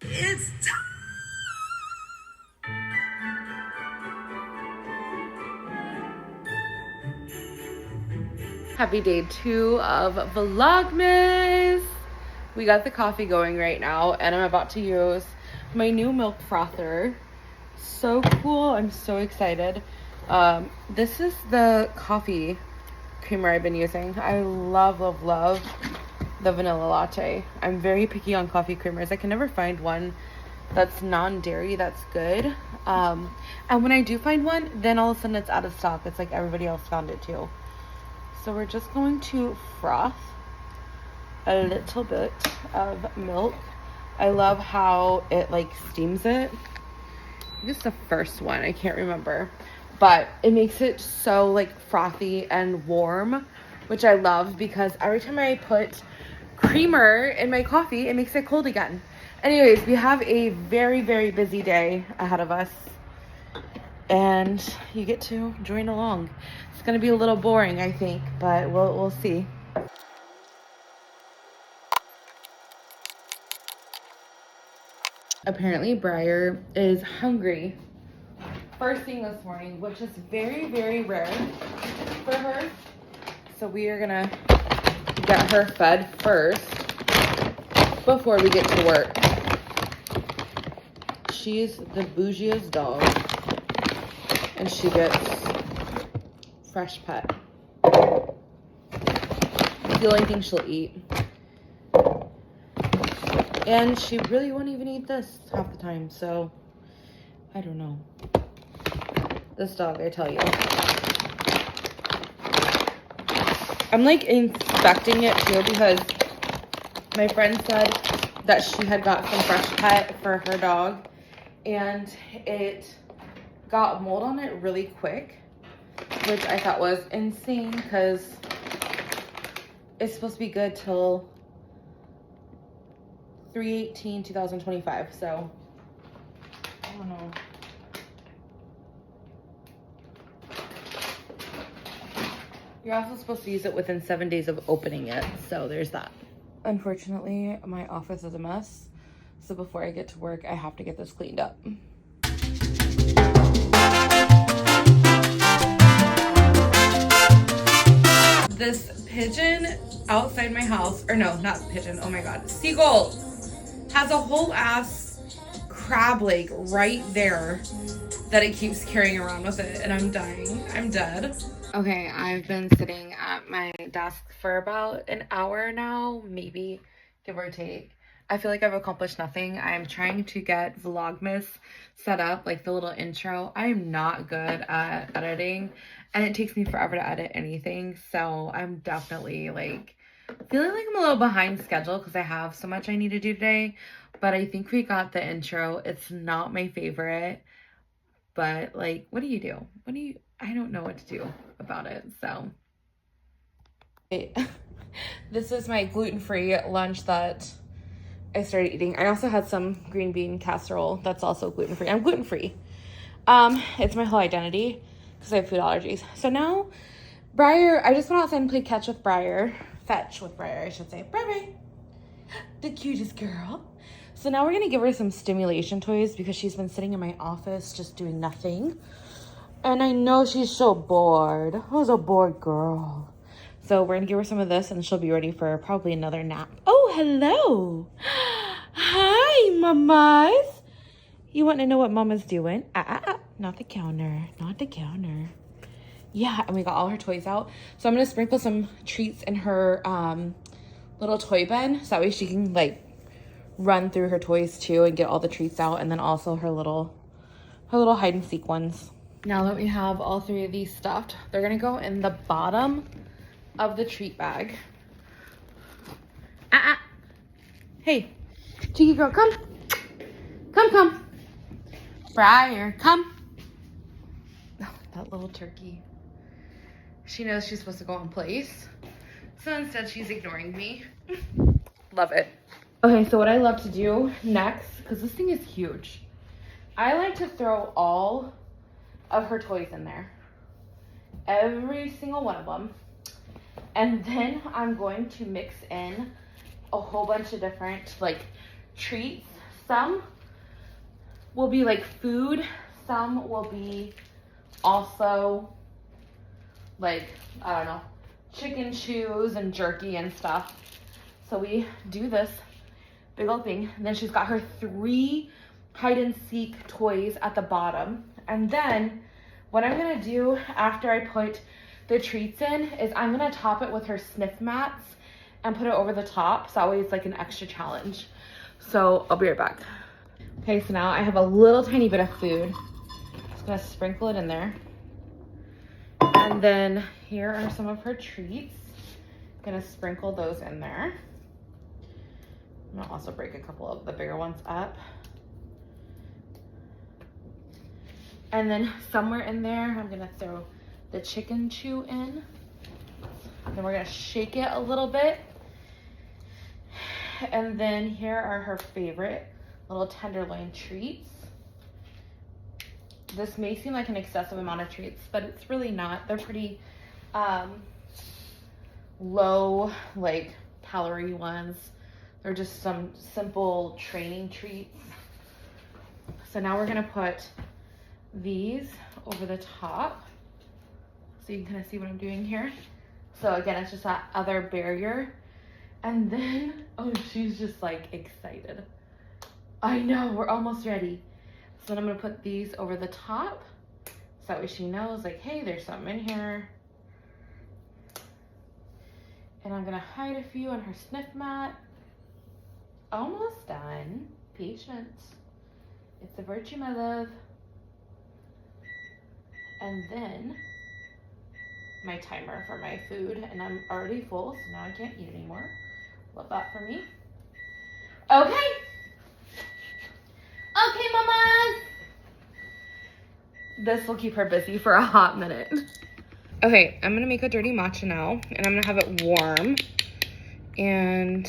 It's time. Happy day 2 of Vlogmas. We got the coffee going right now, and I'm about to use my new milk frother. So cool. I'm so excited. This is the coffee creamer I've been using. I love the vanilla latte. I'm very picky on coffee creamers. I can never find one that's non-dairy that's good. And when I do find one, then all of a sudden it's out of stock. It's like everybody else found it too. So we're just going to froth a little bit of milk. I love how it like steams it. This is the first one, I can't remember, but it makes it so like frothy and warm, which I love because every time I put creamer in my coffee, it makes it cold again. Anyways, we have a very busy day ahead of us, and you get to join along. It's gonna be a little boring, I think, but we'll see. Apparently Briar is hungry first thing this morning, which is very rare for her. So we are gonna get her fed first before we get to work. She's the bougiest dog, and she gets fresh pet. It's the only thing she'll eat. And she really won't even eat this half the time, so I don't know. This dog, I tell you. I'm like inspecting it too because my friend said that she had got some fresh pet for her dog and it got mold on it really quick, which I thought was insane because it's supposed to be good till 3/18/2025, so I don't know. You're also supposed to use it within 7 days of opening it, so there's that. Unfortunately, my office is a mess, so before I get to work, I have to get this cleaned up. This pigeon outside my house, or no, not pigeon, oh my god, seagull, has a whole ass crab leg right there that it keeps carrying around with it, and I'm dying. I'm dead. Okay, I've been sitting at my desk for about an hour now, maybe, give or take. I feel like I've accomplished nothing. I'm trying to get Vlogmas set up, like the little intro. I'm not good at editing, and it takes me forever to edit anything, so I'm definitely like feeling like I'm a little behind schedule because I have so much I need to do today. But I think we got the intro. It's not my favorite, but like, what do you do? I don't know what to do about it, so. This is my gluten-free lunch that I started eating. I also had some green bean casserole that's also gluten-free. I'm gluten-free. It's my whole identity because I have food allergies. So now, Briar, I just went outside and played catch with Briar. Fetch with Briar, I should say. Briar, the cutest girl. So now we're gonna give her some stimulation toys because she's been sitting in my office just doing nothing. And I know she's so bored. Who's a bored girl? So we're gonna give her some of this and she'll be ready for probably another nap. Oh, hello. Hi, mamas. You want to know what mama's doing? Not the counter, not the counter. Yeah, and we got all her toys out. So I'm gonna sprinkle some treats in her little toy bin. So that way she can like run through her toys too and get all the treats out. And then also her little hide and seek ones. Now that we have all 3 of these stuffed, they're gonna go in the bottom of the treat bag. Hey, cheeky girl, come. Come. Briar, come. Oh, that little turkey. She knows she's supposed to go in place. So instead she's ignoring me. Love it. Okay, so what I love to do next, because this thing is huge, I like to throw all of her toys in there. Every single one of them. And then I'm going to mix in a whole bunch of different like treats. some will be like food, some will be also like, I don't know, chicken chews and jerky and stuff. So we do this big old thing. And then she's got her 3 hide and seek toys at the bottom. And then what I'm gonna do after I put the treats in is I'm gonna top it with her sniff mats and put it over the top. So always like an extra challenge. So I'll be right back. Okay, so now I have a little tiny bit of food. Just gonna sprinkle it in there. And then here are some of her treats. Gonna sprinkle those in there. I'm gonna also break a couple of the bigger ones up. And then somewhere in there, I'm gonna throw the chicken chew in. Then we're gonna shake it a little bit. And then here are her favorite little tenderloin treats. This may seem like an excessive amount of treats, but it's really not. They're pretty low, like, calorie ones. They're just some simple training treats. So now we're gonna put these over the top so you can kind of see what I'm doing here. So again, it's just that other barrier. And then, oh, she's just like excited. I know, we're almost ready. So then I'm gonna put these over the top so that way she knows, like, hey, there's something in here. And I'm gonna hide a few on her sniff mat. Almost done. Patience. It's a virtue, my love. And then my timer for my food, and I'm already full, so now I can't eat anymore. Love that for me. Okay. Okay, mamas. This will keep her busy for a hot minute. Okay, I'm gonna make a dirty matcha now, and I'm gonna have it warm. And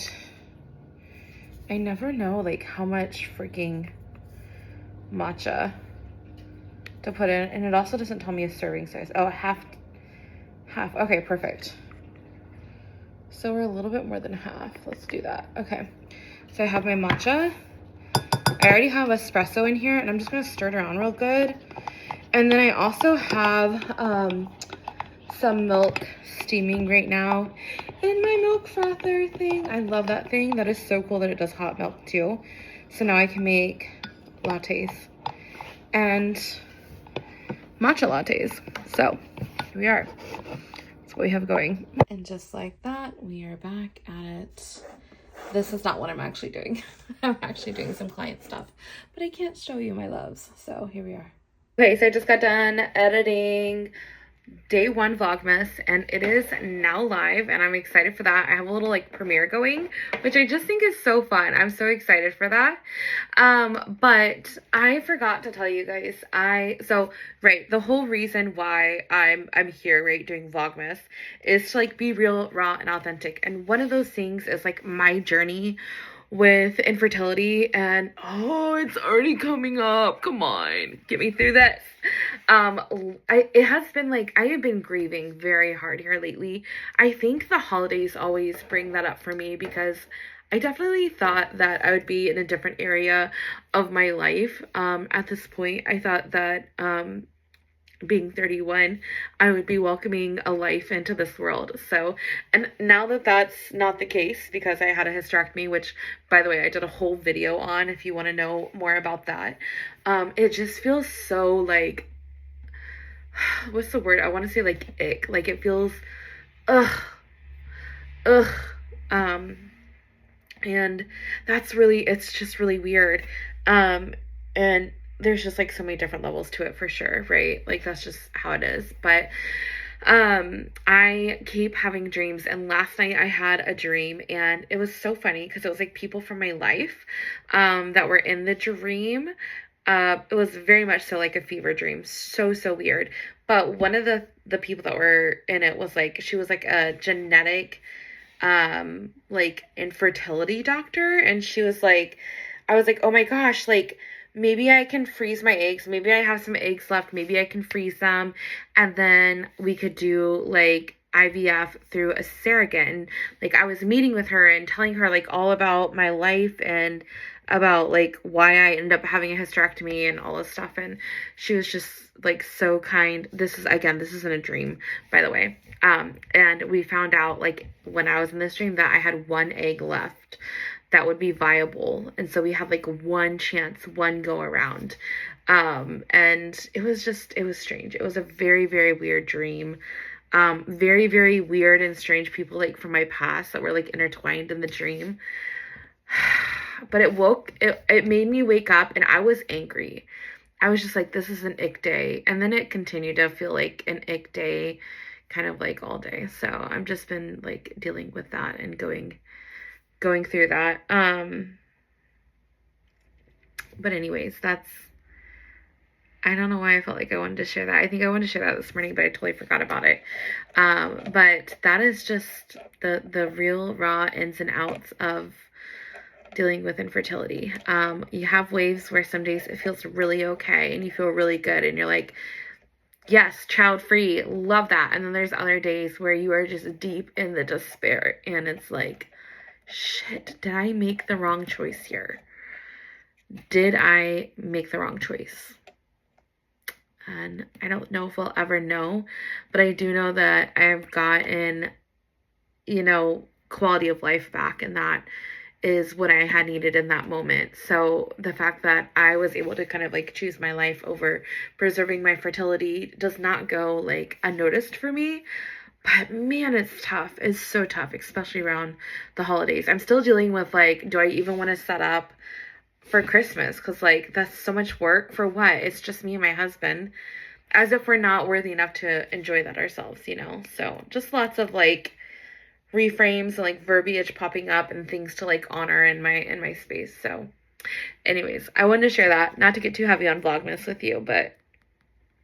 I never know like how much freaking matcha to put in, and it also doesn't tell me a serving size. Oh, half. Okay, perfect. So we're a little bit more than half. Let's do that. Okay, so I have my matcha. I already have espresso in here, and I'm just gonna stir it around real good. And then I also have some milk steaming right now in my milk frother thing. I love that thing. That is so cool that it does hot milk too. So now I can make lattes and matcha lattes. So here we are. That's what we have going. And just like that, we are back at it. This is not what I'm actually doing. I'm actually doing some client stuff, but I can't show you my loves. So here we are. Okay, so I just got done editing day 1 Vlogmas, and it is now live, and I'm excited for that. I have a little like premiere going, which I just think is so fun. I'm so excited for that. But I forgot to tell you guys, the whole reason why I'm here, right, doing Vlogmas is to like be real, raw, and authentic. And one of those things is like my journey with infertility, and oh, it's already coming up. Come on, get me through this. It has been like, I have been grieving very hard here lately. I think the holidays always bring that up for me, because I definitely thought that I would be in a different area of my life. At this point, I thought that being 31, I would be welcoming a life into this world. So, and now that that's not the case, because I had a hysterectomy, which, by the way, I did a whole video on if you want to know more about that. It just feels so like, what's the word? I want to say like ick. Like it feels, and that's really, it's just really weird. And there's just like so many different levels to it for sure, right? Like that's just how it is. But I keep having dreams, and last night I had a dream, and it was so funny because it was like people from my life that were in the dream. It was very much so like a fever dream. So weird. But one of the people that were in it was like, she was like a genetic like infertility doctor, and she was like, I was like, oh my gosh, like maybe I can freeze my eggs. Maybe I have some eggs left. Maybe I can freeze them. And then we could do like IVF through a surrogate. And like I was meeting with her and telling her like all about my life and about like why I ended up having a hysterectomy and all this stuff. And she was just like so kind. This isn't a dream, by the way. And we found out like when I was in this dream that I had one egg left that would be viable. And so we had like one chance, one go around. And it was strange. It was a very, very weird dream. Very, very weird and strange people like from my past that were like intertwined in the dream. But it made me wake up and I was angry. I was just like, this is an ick day. And then it continued to feel like an ick day kind of like all day. So I've just been like dealing with that and going through that. But anyways, I don't know why I felt like I wanted to share that. I think I wanted to share that this morning, but I totally forgot about it. But that is just the real raw ins and outs of dealing with infertility. You have waves where some days it feels really okay and you feel really good and you're like, yes, child free, love that. And then there's other days where you are just deep in the despair and it's like, shit, did I make the wrong choice here? Did I make the wrong choice? And I don't know if we'll ever know, but I do know that I've gotten, quality of life back, and that is what I had needed in that moment. So the fact that I was able to kind of like choose my life over preserving my fertility does not go like unnoticed for me. But man, it's tough. It's so tough, especially around the holidays. I'm still dealing with like, do I even want to set up for Christmas? Because like that's so much work for what? It's just me and my husband, as if we're not worthy enough to enjoy that ourselves, So just lots of like reframes and like verbiage popping up and things to like honor in my space. So anyways, I wanted to share that, not to get too heavy on Vlogmas with you, but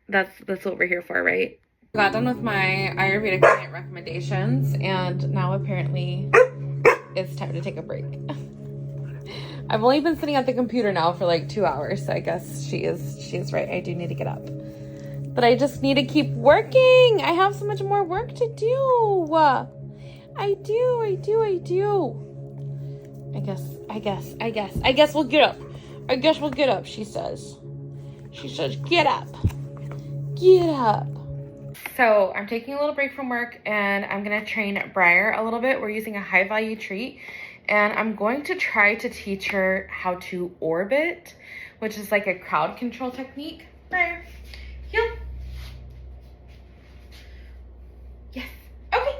that's what we're here for, right? Got done with my Ayurvedic diet recommendations, and now apparently it's time to take a break. I've only been sitting at the computer now for like 2 hours, so I guess she is right. I do need to get up. But I just need to keep working. I have so much more work to do. I do. I guess we'll get up. I guess we'll get up, she says. She says, get up. Get up. So I'm taking a little break from work and I'm going to train Briar a little bit. We're using a high value treat. And I'm going to try to teach her how to orbit, which is like a crowd control technique. Briar, heel. Yes. Okay.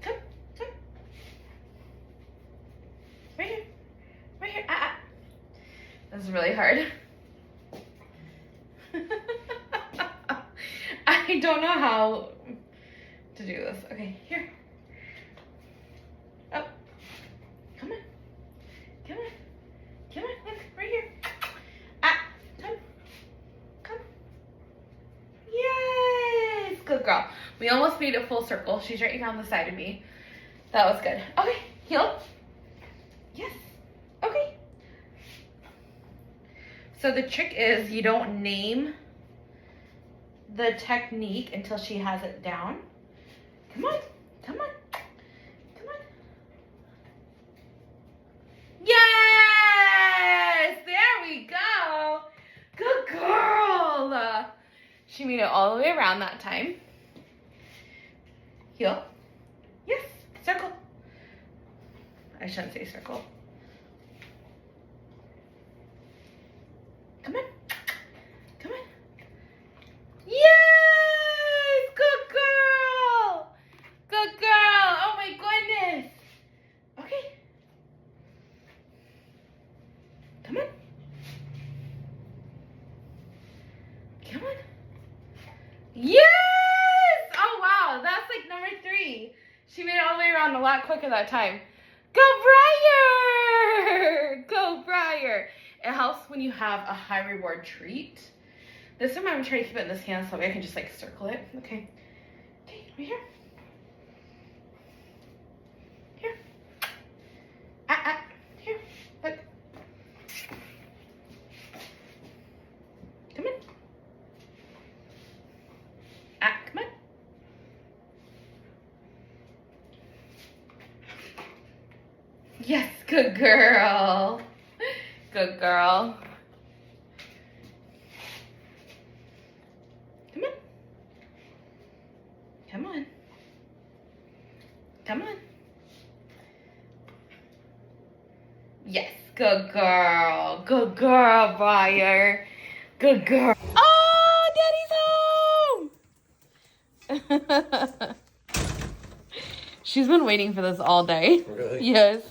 Come. Right here. This is really hard. I don't know how to do this. Okay, here. Oh. Come on. Look, right here. Come. Yes. Good girl. We almost made it full circle. She's right down the side of me. That was good. Okay, heel. Yes. Okay. So the trick is you don't name the technique until she has it down. Come on. Yes! There we go. Good girl. She made it all the way around that time. Heel. Yes. Circle. I shouldn't say circle. Come on. Yes! Good girl! Oh my goodness! Okay. Come on. Yes! Oh wow, that's like number 3. She made it all the way around a lot quicker that time. Go Briar! It helps when you have a high reward treat. This time I'm going to try to keep it in this hand so I can just like circle it. Okay, right here. Here. Here. Look. Come on. Come on. Yes, good girl. Good girl. Come on. Come on. Come on. Yes, good girl. Good girl, Briar. Good girl. Oh, Daddy's home! She's been waiting for this all day. Really? Yes.